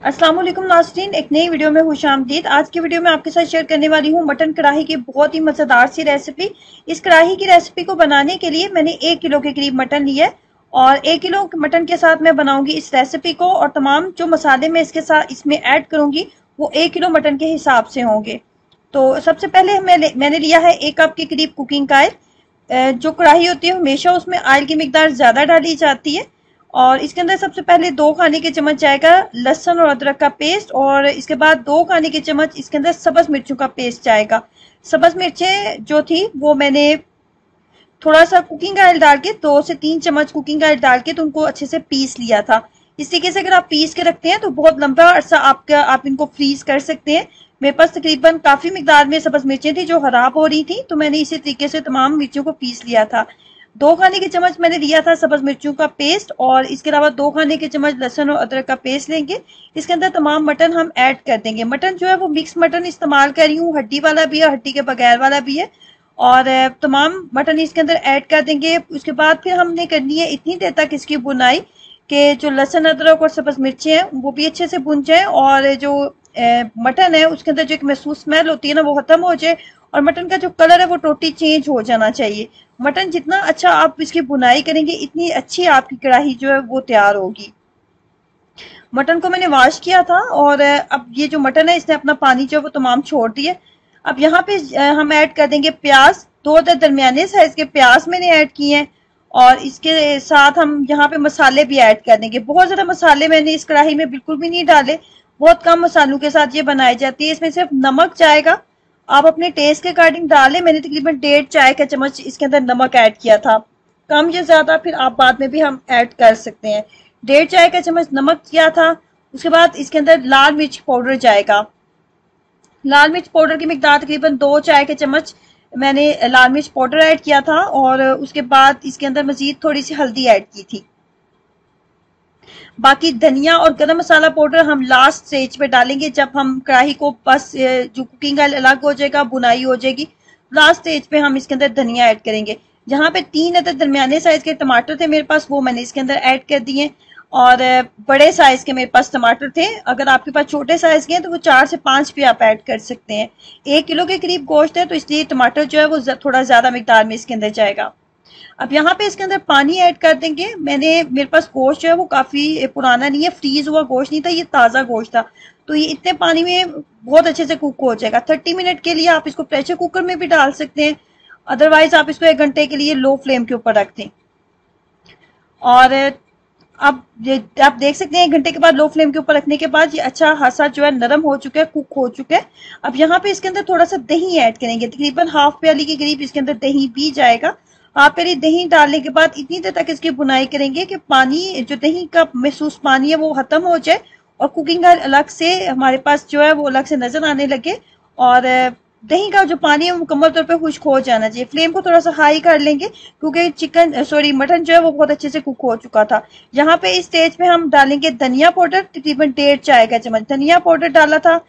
अस्सलाम वालेकुम नाज़रीन, एक नई वीडियो में खुशामदीद। आज की वीडियो में आपके साथ शेयर करने वाली हूँ मटन कढ़ाई की बहुत ही मज़ेदार सी रेसिपी। इस कढ़ाई की रेसिपी को बनाने के लिए मैंने 1 किलो के करीब मटन लिया है और 1 किलो मटन के साथ मैं बनाऊंगी इस रेसिपी को, और तमाम जो मसाले मैं इसके साथ इसमें ऐड करूंगी वो 1 किलो मटन के हिसाब से होंगे। तो सबसे पहले मैंने लिया है 1 कप के करीब कुकिंग ऑयल। जो कढ़ाई होती है हमेशा उसमें ऑयल की मिकदार ज़्यादा डाली जाती है। और इसके अंदर सबसे पहले 2 खाने के चम्मच जाएगा लहसुन और अदरक का पेस्ट, और इसके बाद 2 खाने के चम्मच इसके अंदर सब्ज मिर्चों का पेस्ट जाएगा। सब्ज मिर्चें जो थी वो मैंने थोड़ा सा कुकिंग ऑयल डाल के 2 से 3 चम्मच कुकिंग ऑयल डाल के तो उनको अच्छे से पीस लिया था। इस तरीके से अगर आप पीस के रखते हैं तो बहुत लंबा अरसा आप इनको फ्रीज कर सकते हैं। मेरे पास तकरीबन काफी मिकदार में सब्ज मिर्चें थी जो खराब हो रही थी, तो मैंने इसी तरीके से तमाम मिर्चों को पीस लिया था। 2 खाने के चम्मच मैंने लिया था सब्ज मिर्चों का पेस्ट, और इसके अलावा 2 खाने के चम्मच लहसुन और अदरक का पेस्ट लेंगे। इसके अंदर तमाम मटन हम ऐड कर देंगे। मटन जो है वो मिक्स मटन इस्तेमाल कर रही हूँ, हड्डी वाला भी है, हड्डी के बगैर वाला भी है, और तमाम मटन इसके अंदर ऐड कर देंगे। उसके बाद फिर हमने करनी है इतनी देर तक इसकी बुनाई कि जो लहसुन अदरक और सब्ज मिर्चें हैं वो भी अच्छे से भुन जाए, और जो मटन है उसके अंदर जो एक महसूस स्मेल होती है ना वो खत्म हो जाए, और मटन का जो कलर है वो टोटली चेंज हो जाना चाहिए। मटन जितना अच्छा आप इसकी बुनाई करेंगे इतनी अच्छी आपकी कढ़ाई जो है वो तैयार होगी। मटन को मैंने वॉश किया था, और अब ये जो मटन है इसने अपना पानी जो है वो तमाम छोड़ दिया। अब यहाँ पे हम ऐड कर देंगे प्याज। 2 दरमियाने साइज के प्याज मैंने ऐड किए हैं, और इसके साथ हम यहाँ पे मसाले भी ऐड कर देंगे। बहुत ज्यादा मसाले मैंने इस कढ़ाई में बिल्कुल भी नहीं डाले, बहुत कम मसालों के साथ ये बनाई जाती है। इसमें सिर्फ नमक जाएगा, आप अपने टेस्ट के अकॉर्डिंग डालें। मैंने तकरीबन 1.5 चाय का चम्मच इसके अंदर नमक ऐड किया था, कम या ज्यादा फिर आप बाद में भी हम ऐड कर सकते हैं। 1.5 चाय का चम्मच नमक किया था। उसके बाद इसके अंदर लाल मिर्च पाउडर जाएगा। लाल मिर्च पाउडर की मिकदार तकरीबन 2 चाय के चम्मच मैंने लाल मिर्च पाउडर ऐड किया था, और उसके बाद इसके अंदर मजीद थोड़ी सी हल्दी ऐड की थी। बाकी धनिया और गरम मसाला पाउडर हम लास्ट स्टेज पे डालेंगे, जब हम कढ़ाई को बस जो कुकिंग ऑयल अलग हो जाएगा, बुनाई हो जाएगी, लास्ट स्टेज पे हम इसके अंदर धनिया ऐड करेंगे। जहाँ पे 3 अदर दरमियाने साइज के टमाटर थे मेरे पास, वो मैंने इसके अंदर ऐड कर दिए, और बड़े साइज के मेरे पास टमाटर थे। अगर आपके पास छोटे साइज के हैं तो वो 4 से 5 भी आप ऐड कर सकते हैं। 1 किलो के करीब गोश्त है तो इसलिए टमाटर जो है वो थोड़ा ज्यादा मिकदार में इसके अंदर जाएगा। अब यहाँ पे इसके अंदर पानी ऐड कर देंगे। मेरे पास गोश्त जो है वो काफी पुराना नहीं है, फ्रीज हुआ गोश्त नहीं था, ये ताजा गोश्त था, तो ये इतने पानी में बहुत अच्छे से कुक हो जाएगा। 30 मिनट के लिए आप इसको प्रेशर कुकर में भी डाल सकते हैं, अदरवाइज आप इसको 1 घंटे के लिए लो फ्लेम के ऊपर रख दें। और अब आप देख सकते हैं 1 घंटे के बाद लो फ्लेम के ऊपर रखने के बाद ये अच्छा खासा जो है नरम हो चुका है, कुक हो चुका है। अब यहाँ पे इसके अंदर थोड़ा सा दही ऐड करेंगे, तकरीबन हाफ प्याली के करीब इसके अंदर दही भी जाएगा। हाफ प्याली दही डालने के बाद इतनी देर तक इसकी बुनाई करेंगे कि पानी जो दही का महसूस पानी है वो खत्म हो जाए, और कुकिंग ऑयल अलग से हमारे पास जो है वो अलग से नजर आने लगे, और दही का जो पानी है वो मुकम्मल तौर पे खुश्क हो जाना चाहिए। फ्लेम को थोड़ा सा हाई कर लेंगे क्योंकि मटन जो है वो बहुत अच्छे से कुक हो चुका था। यहाँ पे इस स्टेज पे हम डालेंगे धनिया पाउडर, तकरीबन 1.5 चाय का चम्मच धनिया पाउडर डाला था।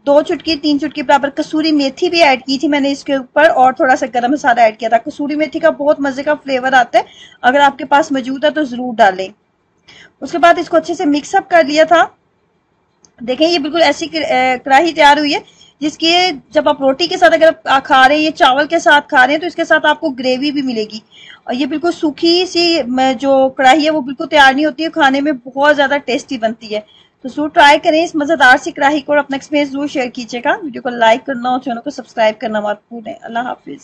2 चुटकी 3 चुटकी बराबर कसूरी मेथी भी ऐड की थी मैंने इसके ऊपर, और थोड़ा सा गरम मसाला ऐड किया था। कसूरी मेथी का बहुत मजे का फ्लेवर आता है, अगर आपके पास मौजूद है तो जरूर डालें। उसके बाद इसको अच्छे से मिक्सअप कर लिया था। देखें ये बिल्कुल ऐसी कढ़ाई तैयार हुई है जिसकी जब आप रोटी के साथ अगर आप खा रहे हैं, ये चावल के साथ खा रहे हैं, तो इसके साथ आपको ग्रेवी भी मिलेगी। और ये बिल्कुल सूखी सी जो कढ़ाई है वो बिल्कुल तैयार नहीं होती है, खाने में बहुत ज्यादा टेस्टी बनती है। तो जरूर ट्राई करें इस मजेदार सी कढ़ाई को, और अपना एक्सपीरियंस जरूर शेयर कीजिएगा। वीडियो को लाइक करना और चैनल को सब्सक्राइब करना मत भूलें। अल्लाह हाफिज।